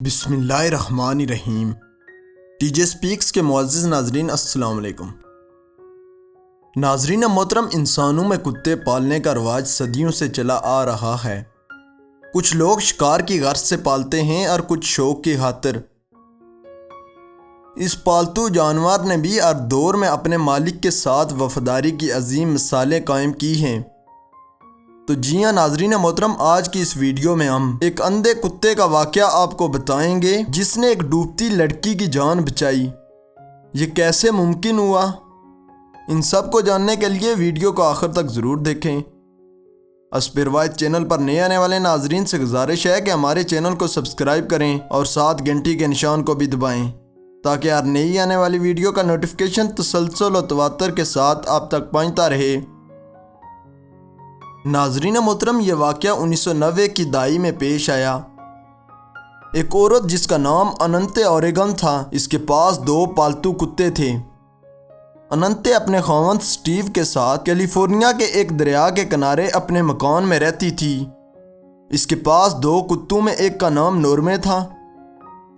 बिस्मिल्लाहिर्रहमानिर्रहीम। TJ speaks के मुअज़्ज़िज़ नाज़रीन अस्सलाम वालेकुम। नाज़रीन मोहतरम, इंसानों में कुत्ते पालने का रवाज सदियों से चला आ रहा है। कुछ लोग शिकार की गर्ज से पालते हैं और कुछ शौक की खातिर। इस पालतू जानवर ने भी हर दौर में अपने मालिक के साथ वफादारी की अजीम मिसालें कायम की हैं। तो जी हाँ नाज़रीन मोहतरम, आज की इस वीडियो में हम एक अंधे कुत्ते का वाक़या आपको बताएंगे जिसने एक डूबती लड़की की जान बचाई। ये कैसे मुमकिन हुआ, इन सब को जानने के लिए वीडियो को आखिर तक ज़रूर देखें। हस्ब रिवायत चैनल पर नए आने वाले नाजरीन से गुजारिश है कि हमारे चैनल को सब्सक्राइब करें और साथ घंटी के निशान को भी दबाएं ताकि हर नई आने वाली वीडियो का नोटिफिकेशन तसलसल और तवातर के साथ आप तक पहुँचता रहे। नाजरीन मोहतरम, यह वाक़या 1990 की दहाई में पेश आया। एक औरत जिसका नाम अनंते ओरेगन था, इसके पास 2 पालतू कुत्ते थे। अनंते अपने खावंद स्टीव के साथ कैलिफोर्निया के एक दरिया के किनारे अपने मकान में रहती थी। इसके पास 2 कुत्तों में एक का नाम नॉर्मे था।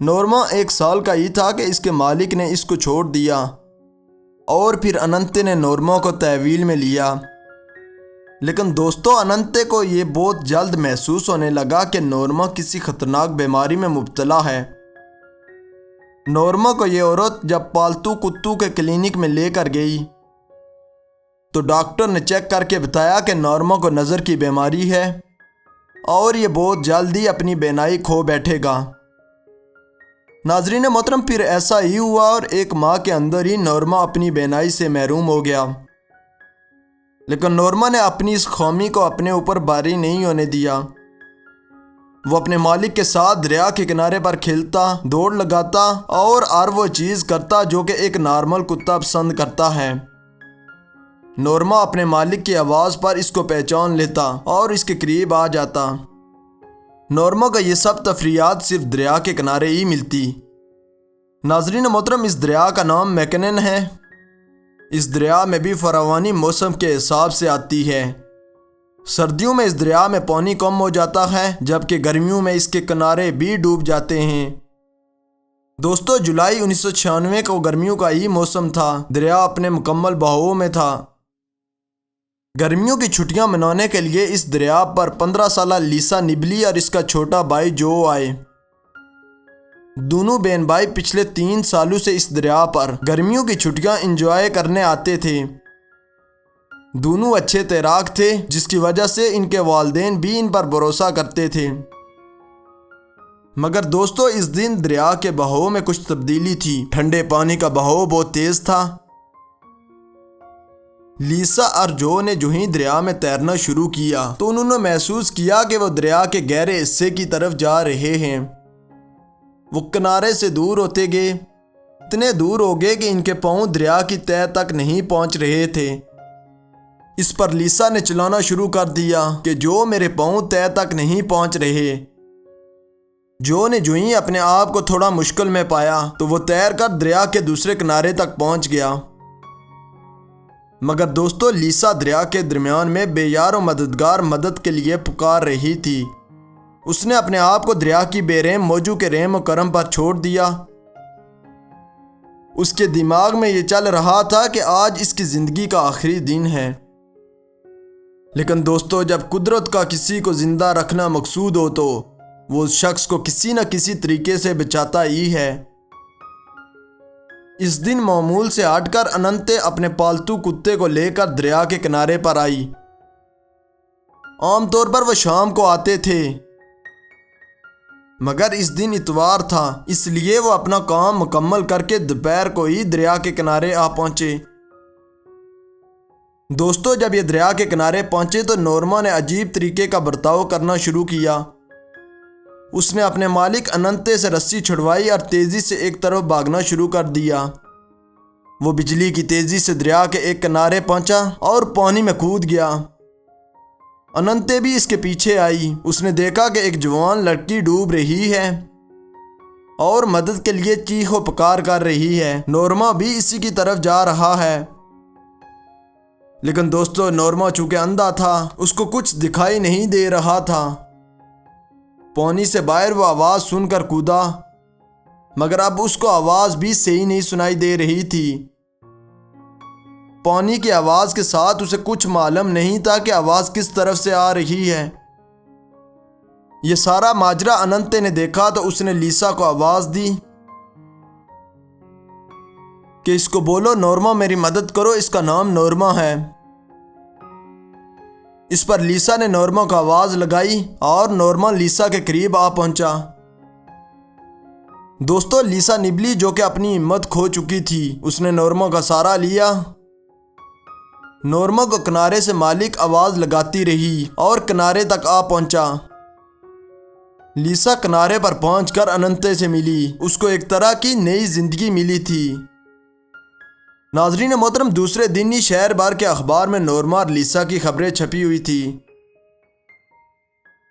नॉर्मा 1 साल का ही था कि इसके मालिक ने इसको छोड़ दिया और फिर अनंते ने नॉर्मा को तहवील में लिया। लेकिन दोस्तों, अनंते को ये बहुत जल्द महसूस होने लगा कि नॉर्मा किसी खतरनाक बीमारी में मुब्तला है। नॉर्मा को ये औरत जब पालतू कुत्तों के क्लिनिक में लेकर गई तो डॉक्टर ने चेक करके बताया कि नॉर्मा को नज़र की बीमारी है और ये बहुत जल्द ही अपनी बेनाई खो बैठेगा। नाजरीन मोहतरम, फिर ऐसा ही हुआ और 1 माह के अंदर ही नॉर्मा अपनी बेनाई से महरूम हो गया। लेकिन नॉर्मा ने अपनी इस खामी को अपने ऊपर भारी नहीं होने दिया। वो अपने मालिक के साथ दरिया के किनारे पर खेलता, दौड़ लगाता और हर वो चीज़ करता जो कि एक नॉर्मल कुत्ता पसंद करता है। नॉर्मा अपने मालिक की आवाज़ पर इसको पहचान लेता और इसके करीब आ जाता। नॉर्मा का ये सब तफरीयात सिर्फ दरिया के किनारे ही मिलती। नाजरीन मोहतरम, इस दरिया का नाम मैकनन है। इस दरिया में भी फरावानी मौसम के हिसाब से आती है। सर्दियों में इस दरिया में पानी कम हो जाता है जबकि गर्मियों में इसके किनारे भी डूब जाते हैं। दोस्तों, जुलाई 1996 को गर्मियों का ही मौसम था। दरिया अपने मुकम्मल बहाव में था। गर्मियों की छुट्टियां मनाने के लिए इस दरिया पर 15 साला लीसा निबली और इसका छोटा भाई जो आए। दोनों बहन भाई पिछले 3 सालों से इस दरिया पर गर्मियों की छुट्टियां एंजॉय करने आते थे। दोनों अच्छे तैराक थे जिसकी वजह से इनके वालिदैन भी इन पर भरोसा करते थे। मगर दोस्तों, इस दिन दरिया के बहाव में कुछ तब्दीली थी। ठंडे पानी का बहाव बहुत तेज था। लीसा और जो ने जो ही दरिया में तैरना शुरू किया तो उन्होंने महसूस किया कि वो दरिया के गहरे हिस्से की तरफ जा रहे हैं। वो किनारे से दूर होते गए, इतने दूर हो गए कि इनके पांव दरिया की तह तक नहीं पहुंच रहे थे। इस पर लीसा ने चिल्लाना शुरू कर दिया कि जो मेरे पांव तह तक नहीं पहुंच रहे। जो ने जो ही अपने आप को थोड़ा मुश्किल में पाया तो वो तैर कर दरिया के दूसरे किनारे तक पहुंच गया। मगर दोस्तों, लीसा दरिया के दरमियान में बेयार और मददगार मदद के लिए पुकार रही थी। उसने अपने आप को दरिया की बेरहम मौजू के रहम और करम पर छोड़ दिया। उसके दिमाग में ये चल रहा था कि आज इसकी ज़िंदगी का आखिरी दिन है। लेकिन दोस्तों, जब कुदरत का किसी को ज़िंदा रखना मकसूद हो तो वो उस शख्स को किसी न किसी तरीके से बचाता ही है। इस दिन मामूल से हटकर अनंते अपने पालतू कुत्ते को लेकर दरिया के किनारे पर आई। आमतौर पर वह शाम को आते थे, मगर इस दिन इतवार था, इसलिए वो अपना काम मुकम्मल करके दोपहर को ही दरिया के किनारे आ पहुंचे। दोस्तों, जब ये दरिया के किनारे पहुंचे तो नॉर्मा ने अजीब तरीके का बर्ताव करना शुरू किया। उसने अपने मालिक अनंते से रस्सी छुड़वाई और तेज़ी से एक तरफ भागना शुरू कर दिया। वो बिजली की तेज़ी से दरिया के एक किनारे पहुंचा और पानी में कूद गया। अनंते भी इसके पीछे आई। उसने देखा कि एक जवान लड़की डूब रही है और मदद के लिए चीखो पुकार कर रही है। नॉर्मा भी इसी की तरफ जा रहा है। लेकिन दोस्तों, नॉर्मा चूंकि अंधा था, उसको कुछ दिखाई नहीं दे रहा था। पानी से बाहर वो आवाज़ सुनकर कूदा, मगर अब उसको आवाज़ भी सही नहीं सुनाई दे रही थी। पानी की आवाज़ के साथ उसे कुछ मालूम नहीं था कि आवाज़ किस तरफ से आ रही है। ये सारा माजरा अनंते ने देखा तो उसने लीसा को आवाज़ दी कि इसको बोलो नोर्मा मेरी मदद करो, इसका नाम नोर्मा है। इस पर लीसा ने नोर्मा को आवाज़ लगाई और नोर्मा लीसा के करीब आ पहुंचा। दोस्तों, लीसा निबली जो कि अपनी हिम्मत खो चुकी थी, उसने नोर्मा का सहारा लिया। नोर्मा को किनारे से मालिक आवाज़ लगाती रही और किनारे तक आ पहुंचा। लीसा किनारे पर पहुंचकर अनंते से मिली। उसको एक तरह की नई जिंदगी मिली थी। नाजरीन मोहतरम, दूसरे दिन ही शहर भर के अखबार में नोर्मा और लीसा की खबरें छपी हुई थी।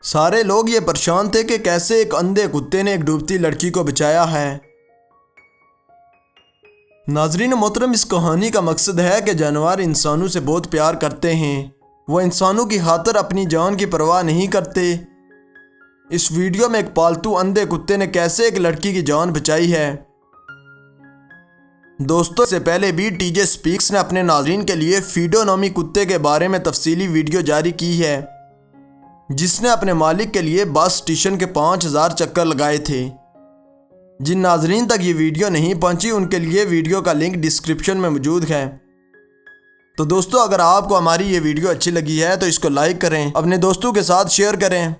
सारे लोग ये परेशान थे कि कैसे एक अंधे कुत्ते ने एक डूबती लड़की को बचाया है। नाजरीन मोहतरम, इस कहानी का मकसद है कि जानवर इंसानों से बहुत प्यार करते हैं। वह इंसानों की खातिर अपनी जान की परवाह नहीं करते। इस वीडियो में एक पालतू अंधे कुत्ते ने कैसे एक लड़की की जान बचाई है। दोस्तों, से पहले भी टीजे स्पीक्स ने अपने नाजरीन के लिए फीडो नामी कुत्ते के बारे में तफसीली वीडियो जारी की है, जिसने अपने मालिक के लिए बस स्टेशन के 5000 चक्कर लगाए थे। जिन नाजरीन तक ये वीडियो नहीं पहुंची, उनके लिए वीडियो का लिंक डिस्क्रिप्शन में मौजूद है। तो दोस्तों, अगर आपको हमारी ये वीडियो अच्छी लगी है तो इसको लाइक करें, अपने दोस्तों के साथ शेयर करें।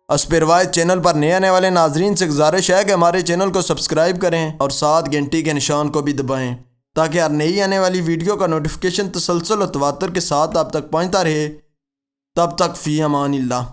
अस्पे रिवायत चैनल पर नए आने वाले नाजरीन से गुजारिश है कि हमारे चैनल को सब्सक्राइब करें और साथ घंटी के निशान को भी दबाएं, ताकि हर नई आने वाली वीडियो का नोटिफिकेशन तसलसल और तवातर के साथ आप तक पहुंचता रहे। तब तक फ़ी अमानिल्लाह।